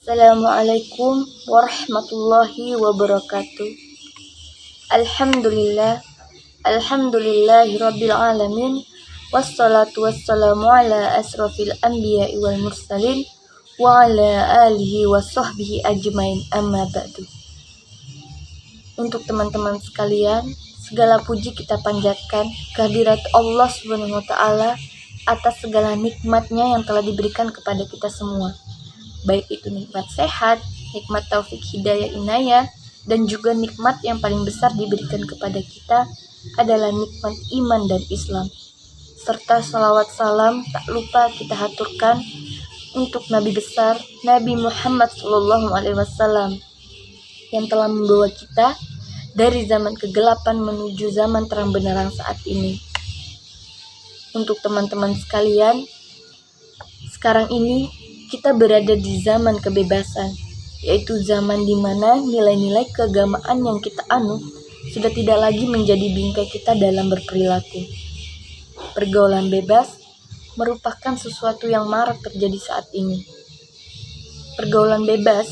Assalamualaikum warahmatullahi wabarakatuh. Alhamdulillahi rabbil alamin. Wassalatu wassalamu ala asrafil anbiya'i wal mursalin wa ala alihi wa sahbihi ajmain, amma ba'du. Untuk teman-teman sekalian, segala puji kita panjatkan kehadirat Allah Subhanahu wa taala atas segala nikmatnya yang telah diberikan kepada kita semua. Baik itu nikmat sehat, nikmat taufik hidayah inayah, dan juga nikmat yang paling besar diberikan kepada kita adalah nikmat iman dan Islam. Serta salawat salam tak lupa kita haturkan untuk Nabi besar Nabi Muhammad SAW yang telah membawa kita dari zaman kegelapan menuju zaman terang benderang saat ini. Untuk teman-teman sekalian, sekarang ini kita berada di zaman kebebasan, yaitu zaman di mana nilai-nilai keagamaan yang kita anut sudah tidak lagi menjadi bingkai kita dalam berperilaku. Pergaulan bebas merupakan sesuatu yang marak terjadi saat ini. Pergaulan bebas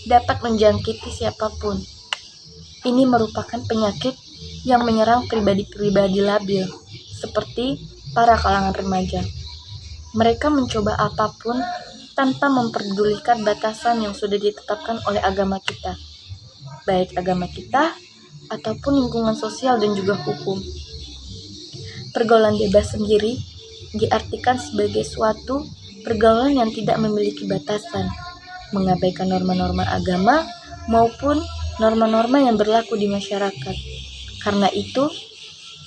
dapat menjangkiti siapapun. Ini merupakan penyakit yang menyerang pribadi-pribadi labil, seperti para kalangan remaja. Mereka mencoba apapun tanpa memperdulikan batasan yang sudah ditetapkan oleh agama kita, baik agama kita ataupun lingkungan sosial dan juga hukum. Pergaulan bebas sendiri diartikan sebagai suatu pergaulan yang tidak memiliki batasan, mengabaikan norma-norma agama maupun norma-norma yang berlaku di masyarakat. Karena itu,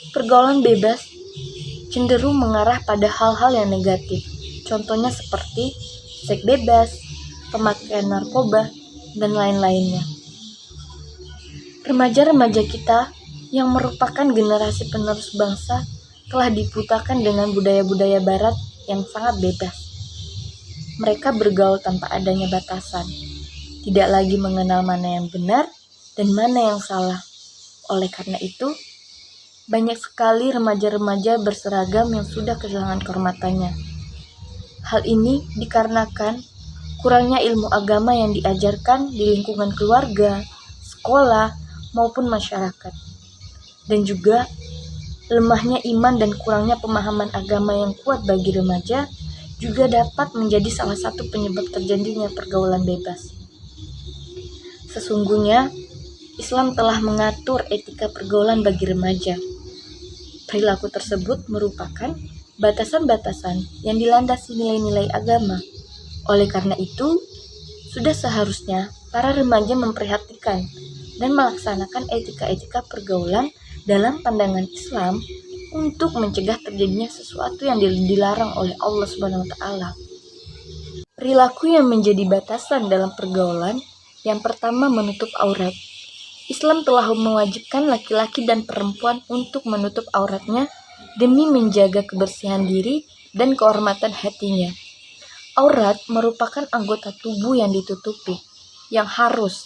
pergaulan bebas cenderung mengarah pada hal-hal yang negatif. Contohnya seperti seks bebas, pemakaian narkoba, dan lain-lainnya. Remaja-remaja kita yang merupakan generasi penerus bangsa telah dibutakan dengan budaya-budaya barat yang sangat bebas. Mereka bergaul tanpa adanya batasan, tidak lagi mengenal mana yang benar dan mana yang salah. Oleh karena itu, banyak sekali remaja-remaja berseragam yang sudah kehilangan kehormatannya. Hal ini dikarenakan kurangnya ilmu agama yang diajarkan di lingkungan keluarga, sekolah, maupun masyarakat. Dan juga lemahnya iman dan kurangnya pemahaman agama yang kuat bagi remaja juga dapat menjadi salah satu penyebab terjadinya pergaulan bebas. Sesungguhnya, Islam telah mengatur etika pergaulan bagi remaja. Perilaku tersebut merupakan batasan-batasan yang dilandasi nilai-nilai agama. Oleh karena itu, sudah seharusnya para remaja memperhatikan dan melaksanakan etika-etika pergaulan dalam pandangan Islam untuk mencegah terjadinya sesuatu yang dilarang oleh Allah Subhanahu wa taala. Perilaku yang menjadi batasan dalam pergaulan, yang pertama menutup aurat. Islam telah mewajibkan laki-laki dan perempuan untuk menutup auratnya demi menjaga kebersihan diri dan kehormatan hatinya. Aurat merupakan anggota tubuh yang ditutupi, yang harus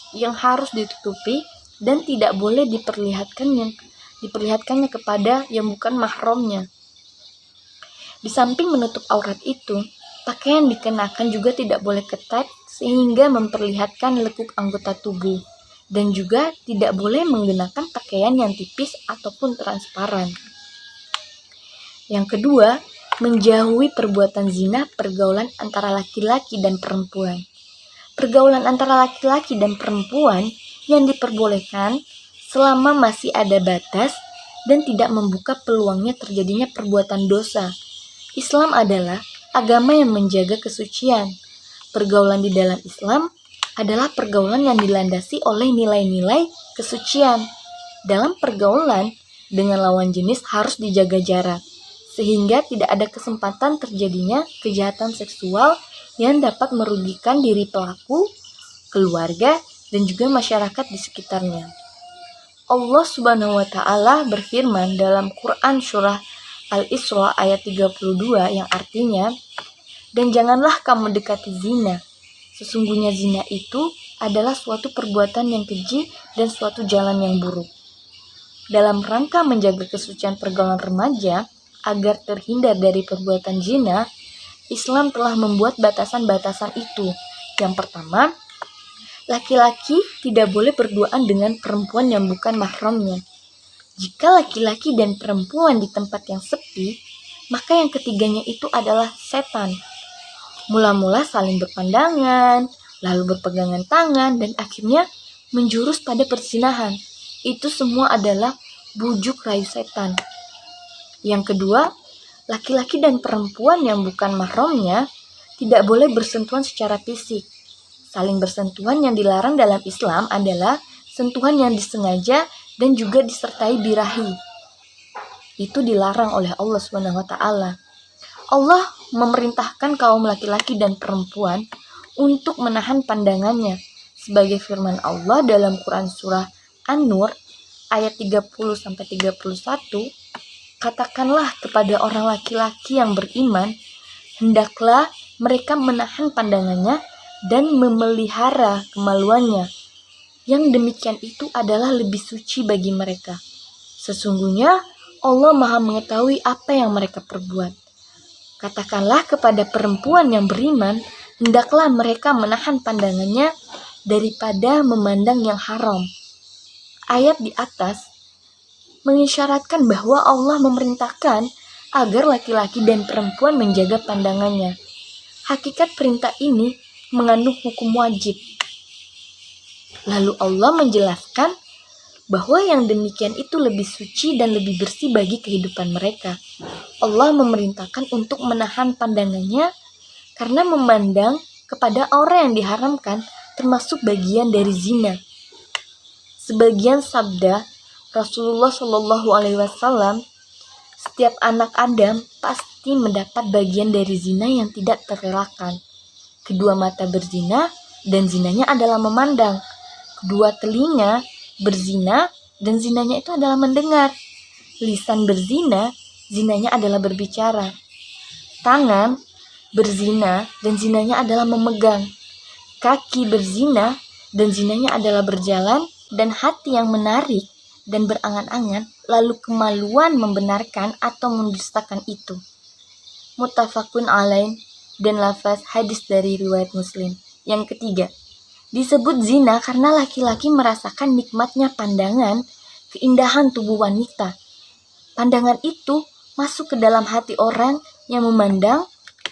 ditutupi dan tidak boleh diperlihatkannya kepada yang bukan mahramnya. Di samping menutup aurat itu, pakaian dikenakan juga tidak boleh ketat sehingga memperlihatkan lekuk anggota tubuh, dan juga tidak boleh menggunakan pakaian yang tipis ataupun transparan. Yang kedua, menjauhi perbuatan zina pergaulan antara laki-laki dan perempuan. Pergaulan antara laki-laki dan perempuan yang diperbolehkan selama masih ada batas dan tidak membuka peluangnya terjadinya perbuatan dosa. Islam adalah agama yang menjaga kesucian. Pergaulan di dalam Islam adalah pergaulan yang dilandasi oleh nilai-nilai kesucian. Dalam pergaulan dengan lawan jenis harus dijaga jarak, sehingga tidak ada kesempatan terjadinya kejahatan seksual yang dapat merugikan diri pelaku, keluarga, dan juga masyarakat di sekitarnya. Allah Subhanahu wa taala berfirman dalam Quran surah Al-Isra ayat 32 yang artinya, "Dan janganlah kamu dekati zina. Sesungguhnya zina itu adalah suatu perbuatan yang keji dan suatu jalan yang buruk." Dalam rangka menjaga kesucian pergaulan remaja, agar terhindar dari perbuatan zina, Islam telah membuat batasan-batasan itu. Yang pertama, Laki-laki tidak boleh berduaan dengan perempuan yang bukan mahramnya. Jika laki-laki dan perempuan di tempat yang sepi, maka yang ketiganya itu adalah setan. Mula-mula saling berpandangan, lalu berpegangan tangan, dan akhirnya menjurus pada perzinahan. Itu semua adalah bujuk rayu setan. Yang kedua, laki-laki dan perempuan yang bukan mahramnya tidak boleh bersentuhan secara fisik. Saling bersentuhan yang dilarang dalam Islam adalah sentuhan yang disengaja dan juga disertai birahi. Itu dilarang oleh Allah SWT. Allah memerintahkan kaum laki-laki dan perempuan untuk menahan pandangannya. Sebagai firman Allah dalam Quran Surah An-Nur ayat 30-31, katakanlah kepada orang laki-laki yang beriman, hendaklah mereka menahan pandangannya dan memelihara kemaluannya. Yang demikian itu adalah lebih suci bagi mereka. Sesungguhnya Allah Maha mengetahui apa yang mereka perbuat. Katakanlah kepada perempuan yang beriman, hendaklah mereka menahan pandangannya daripada memandang yang haram. Ayat di atas mengisyaratkan bahwa Allah memerintahkan agar laki-laki dan perempuan menjaga pandangannya. Hakikat perintah ini mengandung hukum wajib. Lalu Allah menjelaskan bahwa yang demikian itu lebih suci dan lebih bersih bagi kehidupan mereka. Allah memerintahkan untuk menahan pandangannya karena memandang kepada orang yang diharamkan termasuk bagian dari zina. Sebagian sabda Rasulullah SAW, setiap anak Adam pasti mendapat bagian dari zina yang tidak terelakkan. Kedua mata berzina dan zinanya adalah memandang. Kedua telinga berzina dan zinanya itu adalah mendengar. Lisan berzina, zinanya adalah berbicara. Tangan berzina dan zinanya adalah memegang. Kaki berzina dan zinanya adalah berjalan, dan hati yang menarik dan berangan-angan lalu kemaluan membenarkan atau mendustakan itu. Muttafaqun alaih, dan lafaz hadis dari riwayat Muslim. Yang ketiga, disebut zina karena laki-laki merasakan nikmatnya pandangan, keindahan tubuh wanita. Pandangan itu masuk ke dalam hati orang yang memandang,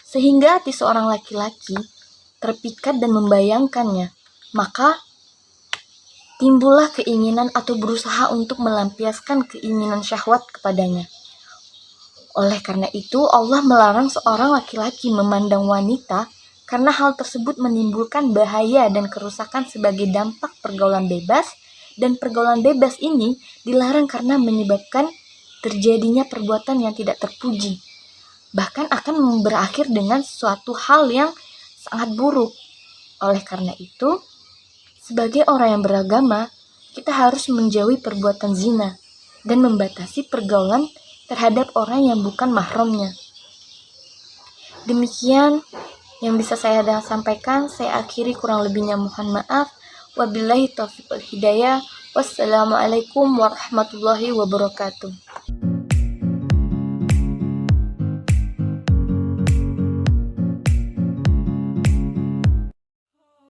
sehingga hati seorang laki-laki terpikat dan membayangkannya. Maka timbullah keinginan atau berusaha untuk melampiaskan keinginan syahwat kepadanya. Oleh karena itu, Allah melarang seorang laki-laki memandang wanita karena hal tersebut menimbulkan bahaya dan kerusakan sebagai dampak pergaulan bebas, dan pergaulan bebas ini dilarang karena menyebabkan terjadinya perbuatan yang tidak terpuji. Bahkan akan berakhir dengan suatu hal yang sangat buruk. Oleh karena itu, sebagai orang yang beragama, kita harus menjauhi perbuatan zina dan membatasi pergaulan terhadap orang yang bukan mahramnya. Demikian yang bisa saya sampaikan. Saya akhiri, kurang lebihnya mohon maaf. Wabillahi taufiq wal hidayah. Wassalamualaikum warahmatullahi wabarakatuh.